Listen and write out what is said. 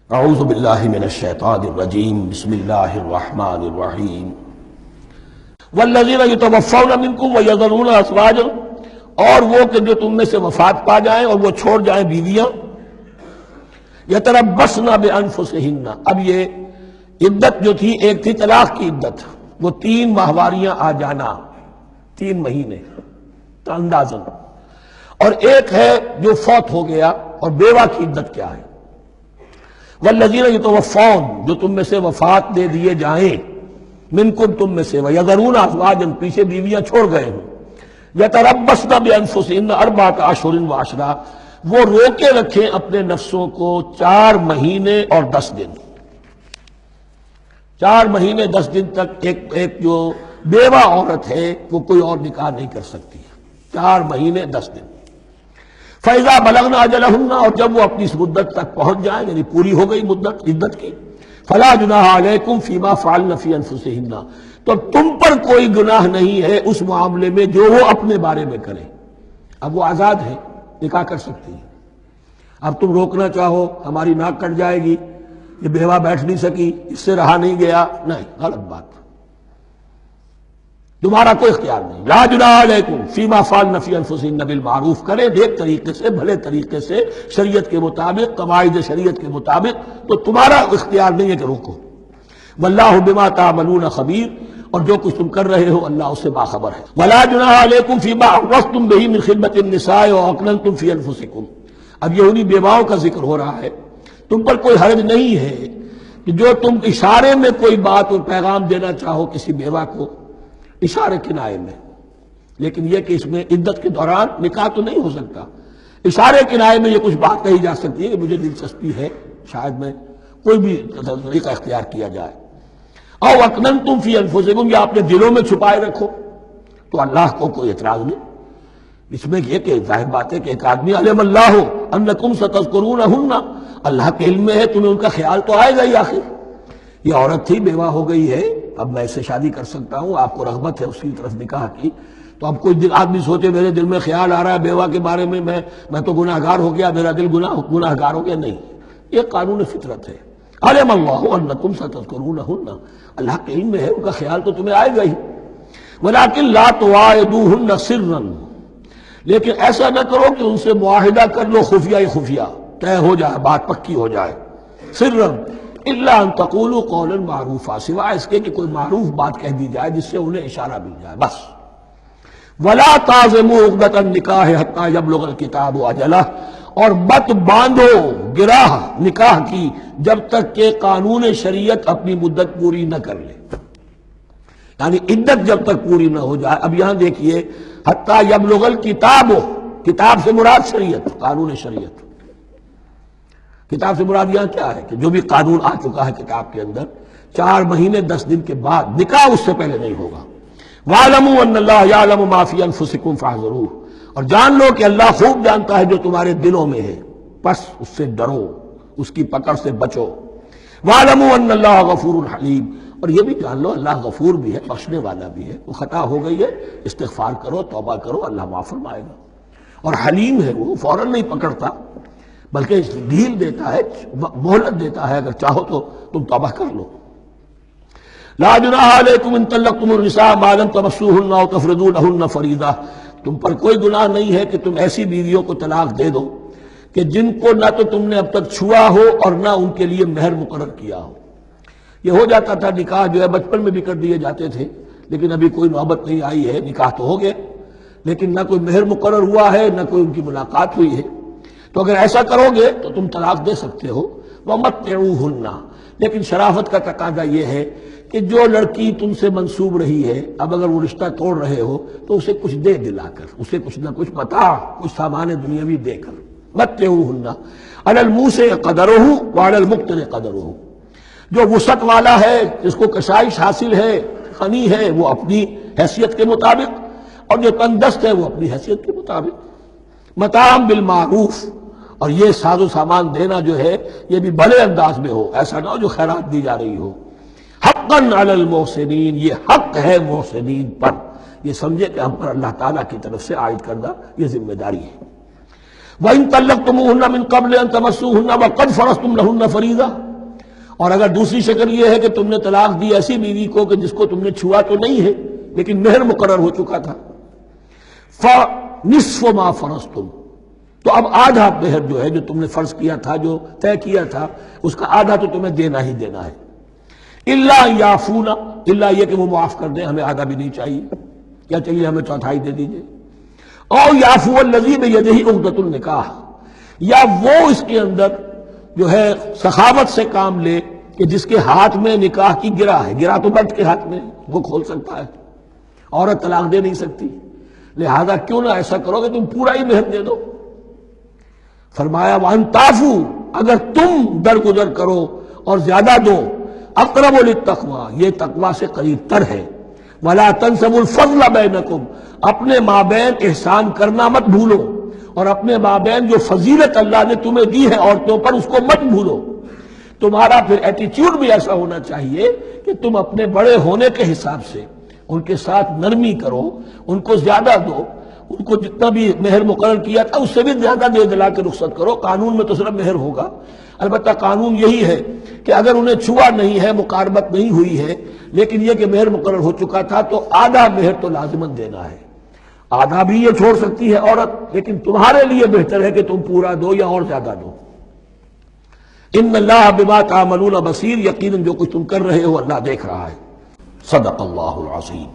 اعوذ باللہ من الشیطان الرجیم بسم اللہ الرحمن الرحیم والذین یتوفون منکم ویذرون ازواجا، اور وہ کہ جو تم میں سے وفات پا جائیں اور وہ چھوڑ جائیں بیویاں، یتربصن بانفسہن، اب یہ عدت جو تھی ایک تھی طلاق کی عدت، وہ 3 ماہواریاں آ جانا، 3 مہینے اندازن، اور ایک ہے جو فوت ہو گیا، اور بیوہ کی عدت کیا ہے؟ والذین یتوفون، جو تم میں سے وفات دے دیے جائیں، منکم تم میں سے، ویذرون ازواجا، پیچھے بیویاں چھوڑ گئے ہوں، یتربصن بانفسہن 4 اشہر وعشرا، وہ روکے رکھیں اپنے نفسوں کو 4 مہینے اور 10 دن، 4 مہینے 10 دن تک ایک جو بیوہ عورت ہے وہ کوئی اور نکاح نہیں کر سکتی، 4 مہینے 10 دن۔ فَإِذَا بَلَغْنَ أَجَلَهُنَّ، اور جب وہ اپنی اس مدت تک پہنچ جائیں، یعنی پوری ہو گئی مدت عدت کی، فَلَا جُنَاحَ عَلَيْكُمْ فِي مَا فَعَلْنَ فِي أَنفُسِهِنَّ، تو تم پر کوئی گناہ نہیں ہے اس معاملے میں جو وہ اپنے بارے میں کریں۔ اب وہ آزاد ہے، نکاح کر سکتی ہے۔ اب تم روکنا چاہو، ہماری ناک کٹ جائے گی، یہ بیوہ بیٹھ نہیں سکی، اس سے رہا نہیں گیا، نہیں، غلط بات، تمہارا کوئی اختیار نہیں۔ لا جناح علیکم فیما فعلن فی انفسہن بالمعروف، کرے نیک طریقے سے، بھلے طریقے سے، شریعت کے مطابق، قواعد شریعت کے مطابق، تو تمہارا اختیار نہیں ہے کہ روکو۔ واللہ بما تعملون خبیر، اور جو کچھ تم کر رہے ہو اللہ اس سے باخبر ہے۔ ولا جناح علیکم فیما عرضتم بہ من خطبۃ النساء واکننتم فی انفسکم، اب یہ انہی بیواؤں کا ذکر ہو رہا ہے۔ تم پر کوئی حرج نہیں ہے کہ جو تم اشارے میں کوئی بات اور پیغام دینا چاہو کسی بیوہ کو، اشارے کنائے میں، لیکن یہ کہ اس میں عدت کے دوران نکاح تو نہیں ہو سکتا، اشارے کنائے میں یہ کچھ بات کہی جا سکتی ہے کہ مجھے دلچسپی ہے، شاید میں کوئی بھی طریقہ اختیار کیا جائے۔ او اکننتم فی انفسکم، یا اپنے دلوں میں چھپائے رکھو، تو اللہ کو کوئی اعتراض نہیں۔ اس میں یہ کہ ظاہر بات ہے کہ ایک آدمی علم اللہ انکم ستذکرونہن، اللہ کے علم میں ہے تمہیں ان کا خیال تو آئے گا ہی، آخر یہ عورت تھی، بیوہ ہو گئی ہے، اب میں اس سے شادی کر سکتا ہوں، آپ کو رغبت ہے اس کی طرف نکاح کی، تو اب کوئی آدمی سوچے میرے دل میں خیال آ رہا ہے بیوہ کے بارے میں، میں تو گناہ گار ہو گیا، میرا دل گناہ گار ہو گیا، نہیں، یہ قانون فطرت ہے۔ علم اللہ انکم ستذکرونہن، اللہ کے علم میں ہے ان کا خیال تو تمہیں آئے گا ہی۔ ولکن لا تواعدوہن سرا، لیکن ایسا نہ کرو کہ ان سے معاہدہ کر لو خفیہ خفیہ، طے ہو جائے، بات پکی ہو جائے، سرا الا ان تقولوا قولا معروفا، سوائے اس کے کہ کوئی معروف بات کہہ دی جائے جس سے انہیں اشارہ مل جائے، بس۔ ولا تعزموا عقدۃ النکاح حتی یبلغ الکتاب اجلہ، اور مت باندھو گراہ نکاح کی جب تک کہ قانون شریعت اپنی مدت پوری نہ کر لے، یعنی عدت جب تک پوری نہ ہو جائے۔ اب یہاں دیکھیے حتی یبلغ الکتاب، کتاب سے مراد شریعت، قانون شریعت، کتاب سے مراد یہاں کیا ہے کہ جو بھی قانون آ چکا ہے کتاب کے اندر، 4 مہینے 10 دن کے بعد نکاح اس سے پہلے نہیں ہوگا۔ وَاعْلَمُوا أَنَّ اللَّهَ يَعْلَمُ مَا فِي أَنفُسِكُمْ فَاحْذَرُوهُ، اور جان لو کہ اللہ خوب جانتا ہے جو تمہارے دلوں میں ہے، پس اس سے ڈرو، اس کی پکڑ سے بچو۔ وَاعْلَمُوا أَنَّ اللَّهَ غَفُورٌ حَلِيمٌ، اور یہ بھی جان لو اللہ غفور بھی ہے، بخشنے والا بھی ہے، وہ خطا ہو گئی ہے، استغفار کرو، توبہ کرو، اللہ معاف فرمائے گا۔ اور حلیم ہے، وہ فوراً نہیں پکڑتا بلکہ ڈھیل دیتا ہے، مہلت دیتا ہے، اگر چاہو تو تم توبہ کر لو۔ لا جناح علیکم ان طلقتم النساء ما لم تمسوهن او تفرضوا لهن فریضہ، تم پر کوئی گناہ نہیں ہے کہ تم ایسی بیویوں کو طلاق دے دو کہ جن کو نہ تو تم نے اب تک چھوا ہو اور نہ ان کے لیے مہر مقرر کیا ہو۔ یہ ہو جاتا تھا، نکاح جو ہے بچپن میں بھی کر دیے جاتے تھے، لیکن ابھی کوئی نوبت نہیں آئی ہے، نکاح تو ہو گیا لیکن نہ کوئی مہر مقرر ہوا ہے، نہ کوئی ان کی ملاقات ہوئی ہے، تو اگر ایسا کرو گے تو تم طلاق دے سکتے ہو۔ وَمَتِّعُوهُنَّ، لیکن شرافت کا تقاضا یہ ہے کہ جو لڑکی تم سے منسوب رہی ہے، اب اگر وہ رشتہ توڑ رہے ہو تو اسے کچھ دے دلا کر، اسے کچھ نہ کچھ متاع، کچھ سامان دنیاوی دے کر۔ مَتِّعُوهُنَّ عَلَى الْمُوسِعِ قَدَرُهُ وَعَلَى الْمُقْتِرِ قَدَرُهُ، جو وسعت والا ہے، جس کو کشائش حاصل ہے، غنی ہے، وہ اپنی حیثیت کے مطابق، اور جو تنگ دست ہے وہ اپنی حیثیت کے مطابق۔ متاعا بالمعروف، اور یہ ساز و سامان دینا جو ہے یہ بھی بھلے انداز میں ہو، ایسا نہ ہو جو خیرات دی جا رہی ہو۔ حقا علی المحسنین، یہ حق ہے محسنین پر، یہ سمجھے کہ ہم پر اللہ تعالیٰ کی طرف سے عائد کردہ یہ ذمہ داری ہے۔ وَإِن طَلَّقْتُمُوهُنَّ مِن قَبْلِ أَن تَمَسُّوهُنَّ وَقَدْ فَرَضْتُمْ لَهُنَّ فَرِيضَةً، اور اگر دوسری شکل یہ ہے کہ تم نے طلاق دی ایسی بیوی کو کہ جس کو تم نے چھوا تو نہیں ہے لیکن مہر مقرر ہو چکا تھا، فَنِصْفُ مَا فَرَضْتُمْ، تو اب آدھا مہر جو ہے جو تم نے فرض کیا تھا، جو طے کیا تھا، اس کا آدھا تو تمہیں دینا ہی دینا ہے۔ الا یعفون، الا یہ کہ وہ معاف کر دیں، ہمیں آدھا بھی نہیں چاہیے، کیا چاہیے ہمیں چوتھائی دے دیجیے۔ اور یعفو الذی بیدہ عقدۃ النکاح، یا وہ اس کے اندر جو ہے سخاوت سے کام لے کہ جس کے ہاتھ میں نکاح کی گرہ ہے، گرہ تو مرد کے ہاتھ میں ہے، وہ کھول سکتا ہے، عورت طلاق دے نہیں سکتی، لہذا کیوں نہ ایسا کرو کہ تم پورا ہی مہر دے دو۔ فرمایا وَأَن تَعْفُوا، اگر تم درگزر کرو اور زیادہ دو، اقرب للتقوی، یہ تقوی سے قریب تر ہے۔ وَلَا تَنْسَبُوا الْفَضْلَ بَيْنَكُمْ، اپنے مابین احسان کرنا مت بھولو، اور اپنے مابین جو فضیلت اللہ نے تمہیں دی ہے عورتوں پر اس کو مت بھولو۔ تمہارا پھر ایٹیچیوڈ بھی ایسا ہونا چاہیے کہ تم اپنے بڑے ہونے کے حساب سے ان کے ساتھ نرمی کرو، ان کو زیادہ دو، ان کو جتنا بھی مہر مقرر کیا تھا اس سے بھی زیادہ دے دلا کے رخصت کرو۔ قانون میں تو صرف مہر ہوگا، البتہ قانون یہی ہے کہ اگر انہیں چھوا نہیں ہے، مقاربت نہیں ہوئی ہے، لیکن یہ کہ مہر مقرر ہو چکا تھا تو آدھا مہر تو لازماً دینا ہے۔ آدھا بھی یہ چھوڑ سکتی ہے عورت، لیکن تمہارے لیے بہتر ہے کہ تم پورا دو یا اور زیادہ دو۔ ان اللہ بما تعملون بصیر، یقیناً جو کچھ تم کر رہے ہو اللہ دیکھ رہا ہے۔ صدق اللہ العظیم۔